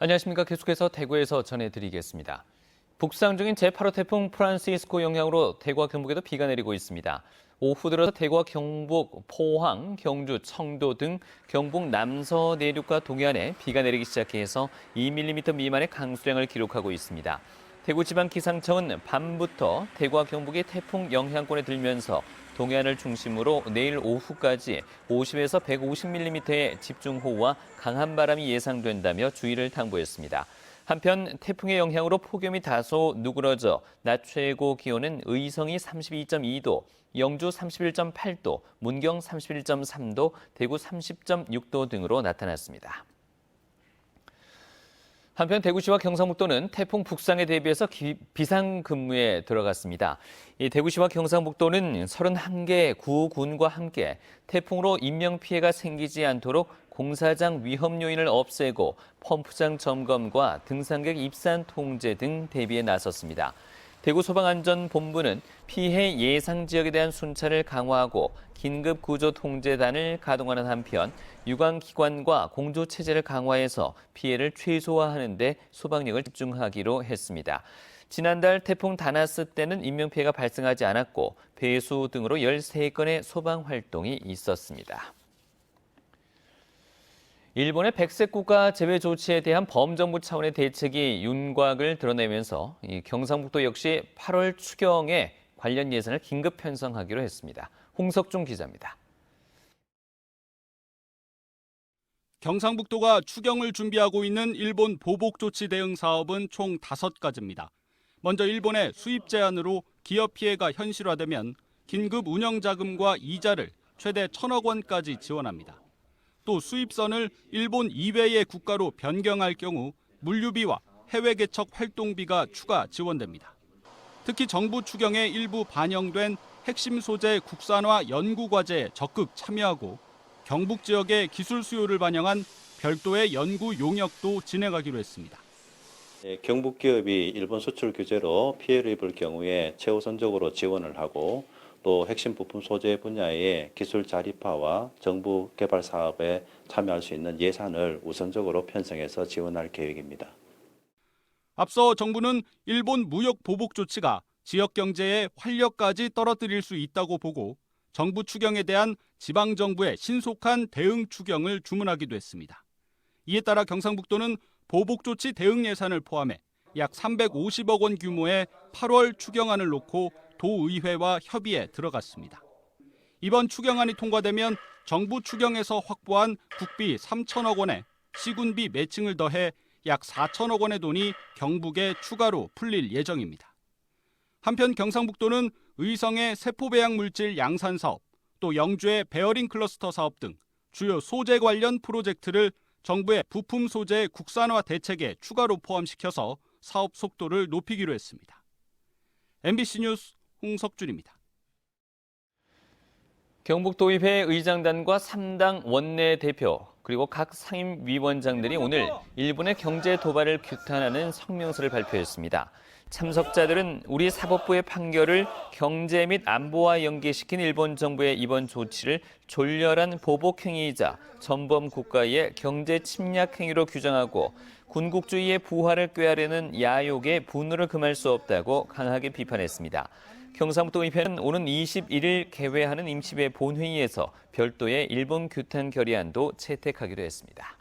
안녕하십니까. 계속해서 대구에서 전해드리겠습니다. 북상 중인 제8호 태풍 프란시스코 영향으로 대구와 경북에도 비가 내리고 있습니다. 오후 들어서 대구와 경북, 포항, 경주, 청도 등 경북 남서 내륙과 동해안에 비가 내리기 시작해서 2mm 미만의 강수량을 기록하고 있습니다. 대구지방기상청은 밤부터 대구와 경북이 태풍 영향권에 들면서 동해안을 중심으로 내일 오후까지 50에서 150mm의 집중호우와 강한 바람이 예상된다며 주의를 당부했습니다. 한편 태풍의 영향으로 폭염이 다소 누그러져 낮 최고 기온은 의성이 32.2도, 영주 31.8도, 문경 31.3도, 대구 30.6도 등으로 나타났습니다. 한편 대구시와 경상북도는 태풍 북상에 대비해서 비상근무에 들어갔습니다. 이 대구시와 경상북도는 31개 구군과 함께 태풍으로 인명피해가 생기지 않도록 공사장 위험 요인을 없애고 펌프장 점검과 등산객 입산 통제 등 대비에 나섰습니다. 대구소방안전본부는 피해 예상 지역에 대한 순찰을 강화하고 긴급구조통제단을 가동하는 한편 유관기관과 공조체제를 강화해서 피해를 최소화하는 데 소방력을 집중하기로 했습니다. 지난달 태풍 다나스 때는 인명피해가 발생하지 않았고 배수 등으로 13건의 소방활동이 있었습니다. 일본의 백색 국가 제외 조치에 대한 범정부 차원의 대책이 윤곽을 드러내면서 경상북도 역시 8월 추경에 관련 예산을 긴급 편성하기로 했습니다. 홍석중 기자입니다. 경상북도가 추경을 준비하고 있는 일본 보복조치 대응 사업은 총 5가지입니다. 먼저 일본의 수입 제한으로 기업 피해가 현실화되면 긴급 운영자금과 이자를 최대 1,000억 원까지 지원합니다. 또 수입선을 일본 이외의 국가로 변경할 경우 물류비와 해외 개척 활동비가 추가 지원됩니다. 특히 정부 추경에 일부 반영된 핵심 소재 국산화 연구 과제에 적극 참여하고 경북 지역의 기술 수요를 반영한 별도의 연구 용역도 진행하기로 했습니다. 경북 기업이 일본 수출 규제로 피해를 입을 경우에 최우선적으로 지원을 하고 또 핵심 부품 소재 분야의 기술 자립화와 정부 개발 사업에 참여할 수 있는 예산을 우선적으로 편성해서 지원할 계획입니다. 앞서 정부는 일본 무역 보복 조치가 지역 경제의 활력까지 떨어뜨릴 수 있다고 보고 정부 추경에 대한 지방정부의 신속한 대응 추경을 주문하기도 했습니다. 이에 따라 경상북도는 보복 조치 대응 예산을 포함해 약 350억 원 규모의 8월 추경안을 놓고 도의회와 협의에 들어갔습니다. 이번 추경안이 통과되면 정부 추경에서 확보한 국비 3천억 원에 시군비 매칭을 더해 약 4천억 원의 돈이 경북에 추가로 풀릴 예정입니다. 한편 경상북도는 의성의 세포배양 물질 양산 사업, 또 영주의 베어링 클러스터 사업 등 주요 소재 관련 프로젝트를 정부의 부품 소재 국산화 대책에 추가로 포함시켜서 사업 속도를 높이기로 했습니다. MBC 뉴스 홍석준입니다. 경북도의회 의장단과 3당 원내대표 그리고 각 상임위원장들이 오늘 일본의 경제 도발을 규탄하는 성명서를 발표했습니다. 참석자들은 우리 사법부의 판결을 경제 및 안보와 연계시킨 일본 정부의 이번 조치를 졸렬한 보복행위이자 전범 국가의 경제 침략 행위로 규정하고 군국주의의 부활을 꾀하려는 야욕에 분노를 금할 수 없다고 강하게 비판했습니다. 경상북도 의회는 오는 21일 개회하는 임시회 본회의에서 별도의 일본 규탄 결의안도 채택하기로 했습니다.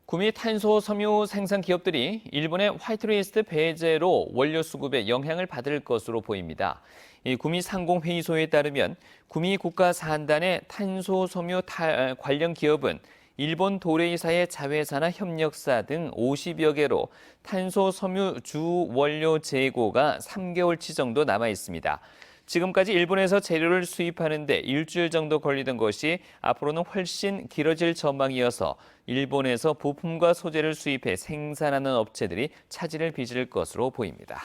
구미 탄소 섬유 생산 기업들이 일본의 화이트리스트 배제로 원료 수급에 영향을 받을 것으로 보입니다. 이 구미 상공회의소에 따르면 구미 국가사안단의 탄소 섬유 관련 기업은 일본 도레이사의 자회사나 협력사 등 50여 개로 탄소 섬유 주 원료 재고가 3개월치 정도 남아 있습니다. 지금까지 일본에서 재료를 수입하는 데 일주일 정도 걸리던 것이 앞으로는 훨씬 길어질 전망이어서 일본에서 부품과 소재를 수입해 생산하는 업체들이 차질을 빚을 것으로 보입니다.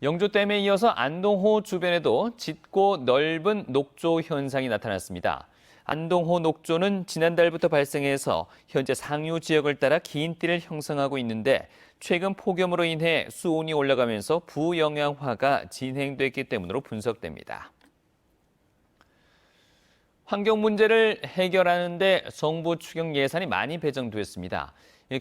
영조댐에 이어서 안동호 주변에도 짙고 넓은 녹조 현상이 나타났습니다. 안동호 녹조는 지난달부터 발생해서 현재 상류 지역을 따라 긴 띠를 형성하고 있는데 최근 폭염으로 인해 수온이 올라가면서 부영양화가 진행됐기 때문으로 분석됩니다. 환경 문제를 해결하는 데 정부 추경 예산이 많이 배정됐습니다.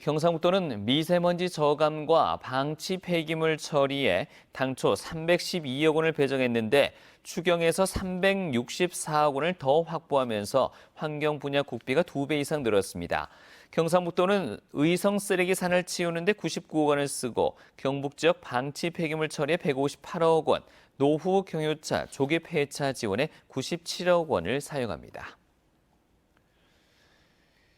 경상북도는 미세먼지 저감과 방치 폐기물 처리에 당초 312억 원을 배정했는데 추경에서 364억 원을 더 확보하면서 환경 분야 국비가 2배 이상 늘었습니다. 경상북도는 의성 쓰레기 산을 치우는 데 99억 원을 쓰고 경북 지역 방치 폐기물 처리에 158억 원, 노후 경유차 조기 폐차 지원에 97억 원을 사용합니다.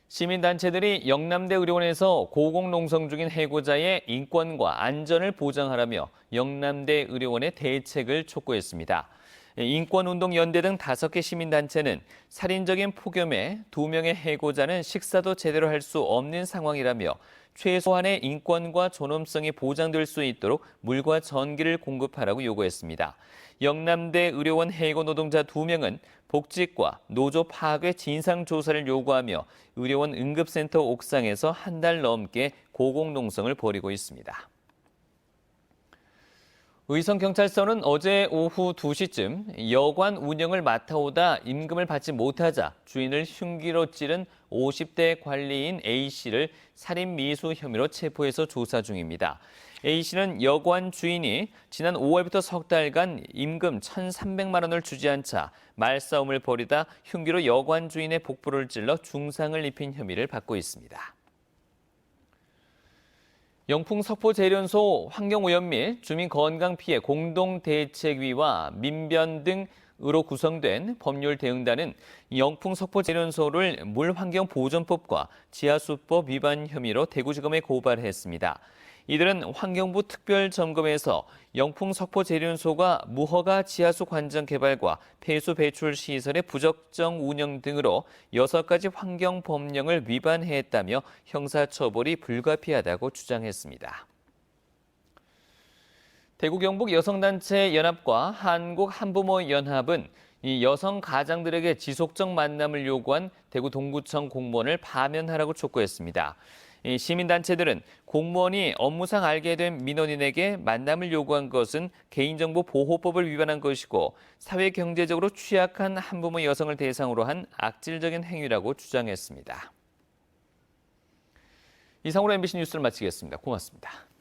시민단체들이 영남대 의료원에서 고공농성 중인 해고자의 인권과 안전을 보장하라며 영남대 의료원의 대책을 촉구했습니다. 인권운동연대 등 5개 시민단체는 살인적인 폭염에 2명의 해고자는 식사도 제대로 할 수 없는 상황이라며 최소한의 인권과 존엄성이 보장될 수 있도록 물과 전기를 공급하라고 요구했습니다. 영남대 의료원 해고 노동자 2명은 복직과 노조 파괴 진상조사를 요구하며 의료원 응급센터 옥상에서 한 달 넘게 고공농성을 벌이고 있습니다. 의성경찰서는 어제 오후 2시쯤 여관 운영을 맡아오다 임금을 받지 못하자 주인을 흉기로 찌른 50대 관리인 A씨를 살인미수 혐의로 체포해서 조사 중입니다. A씨는 여관 주인이 지난 5월부터 석 달간 임금 1,300만 원을 주지 않자 말싸움을 벌이다 흉기로 여관 주인의 복부를 찔러 중상을 입힌 혐의를 받고 있습니다. 영풍 석포재련소 환경오염 및 주민건강피해 공동대책위와 민변 등으로 구성된 법률대응단은 영풍 석포재련소를 물환경보존법과 지하수법 위반 혐의로 대구지검에 고발했습니다. 이들은 환경부 특별점검에서 영풍 석포재련소가 무허가 지하수 관정 개발과 폐수 배출 시설의 부적정 운영 등으로 6가지 환경법령을 위반했다며 형사처벌이 불가피하다고 주장했습니다. 대구 경북 여성단체 연합과 한국한부모연합은 이 여성 가장들에게 지속적 만남을 요구한 대구 동구청 공무원을 파면하라고 촉구했습니다. 시민단체들은 공무원이 업무상 알게 된 민원인에게 만남을 요구한 것은 개인정보 보호법을 위반한 것이고 사회경제적으로 취약한 한부모 여성을 대상으로 한 악질적인 행위라고 주장했습니다. 이상으로 MBC 뉴스를 마치겠습니다. 고맙습니다.